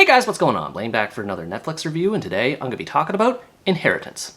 Hey guys, what's going on? Blaine back for another Netflix review, and today I'm going to be talking about Inheritance.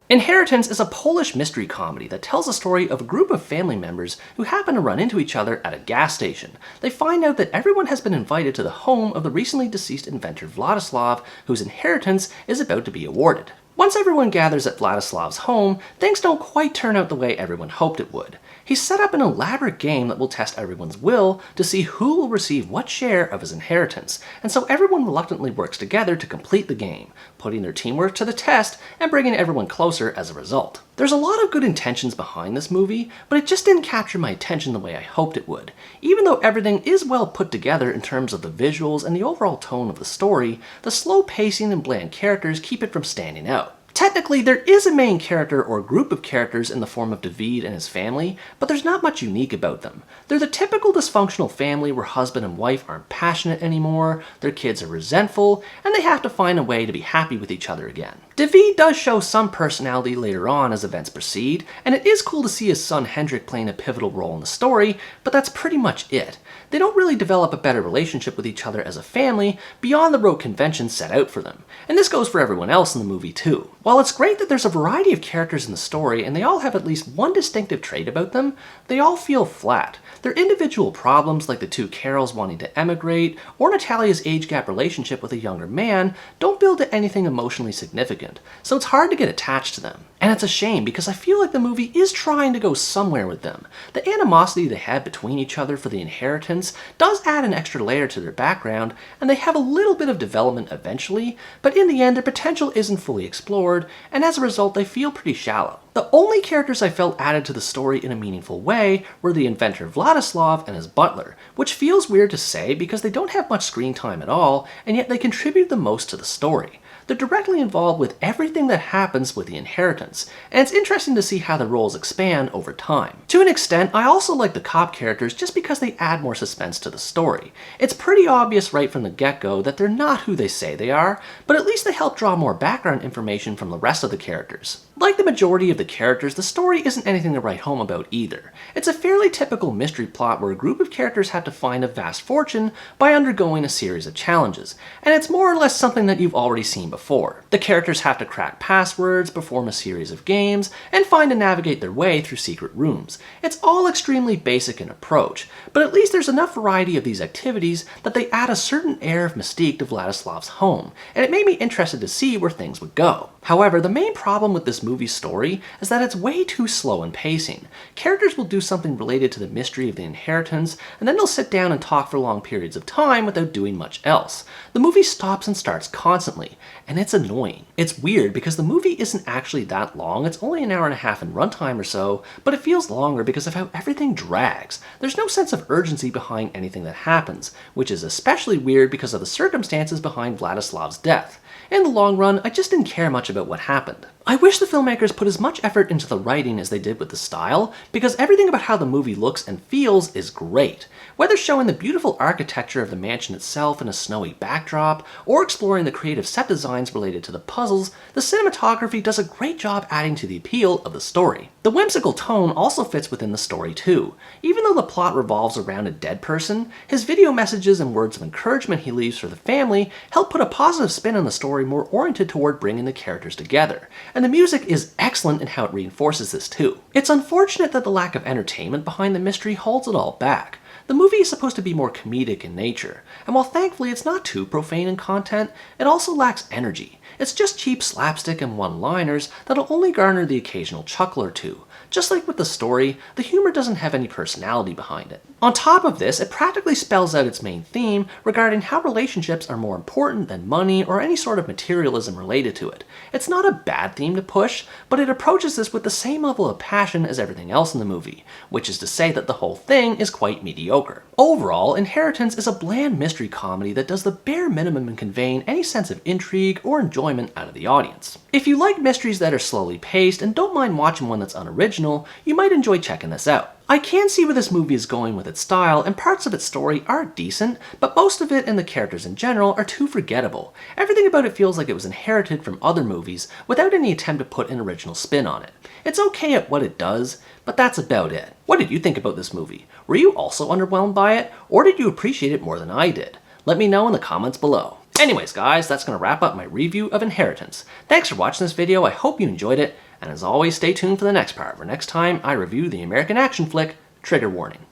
Inheritance is a Polish mystery comedy that tells the story of a group of family members who happen to run into each other at a gas station. They find out that everyone has been invited to the home of the recently deceased inventor Vladislav, whose inheritance is about to be awarded. Once everyone gathers at Vladislav's home, things don't quite turn out the way everyone hoped it would. He's set up an elaborate game that will test everyone's will to see who will receive what share of his inheritance, and so everyone reluctantly works together to complete the game, putting their teamwork to the test and bringing everyone closer as a result. There's a lot of good intentions behind this movie, but it just didn't capture my attention the way I hoped it would. Even though everything is well put together in terms of the visuals and the overall tone of the story, the slow pacing and bland characters keep it from standing out. Technically, there is a main character or group of characters in the form of David and his family, but there's not much unique about them. They're the typical dysfunctional family where husband and wife aren't passionate anymore, their kids are resentful, and they have to find a way to be happy with each other again. David does show some personality later on as events proceed, and it is cool to see his son Hendrik playing a pivotal role in the story, but that's pretty much it. They don't really develop a better relationship with each other as a family beyond the rote conventions set out for them, and this goes for everyone else in the movie too. While it's great that there's a variety of characters in the story and they all have at least one distinctive trait about them, they all feel flat. Their individual problems, like the two Carols wanting to emigrate, or Natalia's age gap relationship with a younger man, don't build to anything emotionally significant, so it's hard to get attached to them. And it's a shame because I feel like the movie is trying to go somewhere with them. The animosity they have between each other for the inheritance does add an extra layer to their background, and they have a little bit of development eventually, but in the end their potential isn't fully explored, and as a result they feel pretty shallow. The only characters I felt added to the story in a meaningful way were the inventor Vladislav and his butler, which feels weird to say because they don't have much screen time at all, and yet they contribute the most to the story. They're directly involved with everything that happens with the inheritance, and it's interesting to see how the roles expand over time. To an extent, I also like the cop characters just because they add more suspense to the story. It's pretty obvious right from the get-go that they're not who they say they are, but at least they help draw more background information from the rest of the characters. Like the majority of the characters, the story isn't anything to write home about either. It's a fairly typical mystery plot where a group of characters have to find a vast fortune by undergoing a series of challenges, and it's more or less something that you've already seen before. The characters have to crack passwords, perform a series of games, and find and navigate their way through secret rooms. It's all extremely basic in approach, but at least there's enough variety of these activities that they add a certain air of mystique to Vladislav's home, and it made me interested to see where things would go. However, the main problem with this movie's story is that it's way too slow in pacing. Characters will do something related to the mystery of the inheritance, and then they'll sit down and talk for long periods of time without doing much else. The movie stops and starts constantly, and it's annoying. It's weird because the movie isn't actually that long, it's only an hour and a half in runtime or so, but it feels longer because of how everything drags. There's no sense of urgency behind anything that happens, which is especially weird because of the circumstances behind Vladislav's death. In the long run, I just didn't care much about what happened. I wish the filmmakers put as much effort into the writing as they did with the style, because everything about how the movie looks and feels is great. Whether showing the beautiful architecture of the mansion itself in a snowy backdrop, or exploring the creative set designs related to the puzzles, the cinematography does a great job adding to the appeal of the story. The whimsical tone also fits within the story too. Even though the plot revolves around a dead person, his video messages and words of encouragement he leaves for the family help put a positive spin on the story more oriented toward bringing the characters together. And the music is excellent in how it reinforces this too. It's unfortunate that the lack of entertainment behind the mystery holds it all back. The movie is supposed to be more comedic in nature, and while thankfully it's not too profane in content, it also lacks energy. It's just cheap slapstick and one-liners that'll only garner the occasional chuckle or two. Just like with the story, the humor doesn't have any personality behind it. On top of this, it practically spells out its main theme regarding how relationships are more important than money or any sort of materialism related to it. It's not a bad theme to push, but it approaches this with the same level of passion as everything else in the movie, which is to say that the whole thing is quite mediocre. Overall, Inheritance is a bland mystery comedy that does the bare minimum in conveying any sense of intrigue or enjoyment out of the audience. If you like mysteries that are slowly paced and don't mind watching one that's unoriginal, you might enjoy checking this out. I can see where this movie is going with its style, and parts of its story are decent, but most of it and the characters in general are too forgettable. Everything about it feels like it was inherited from other movies without any attempt to put an original spin on it. It's okay at what it does, but that's about it. What did you think about this movie? Were you also underwhelmed by it, or did you appreciate it more than I did? Let me know in the comments below. Anyways guys, that's going to wrap up my review of Inheritance. Thanks for watching this video, I hope you enjoyed it, and as always stay tuned for the next part, where next time I review the American action flick, Trigger Warning.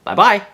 Bye bye!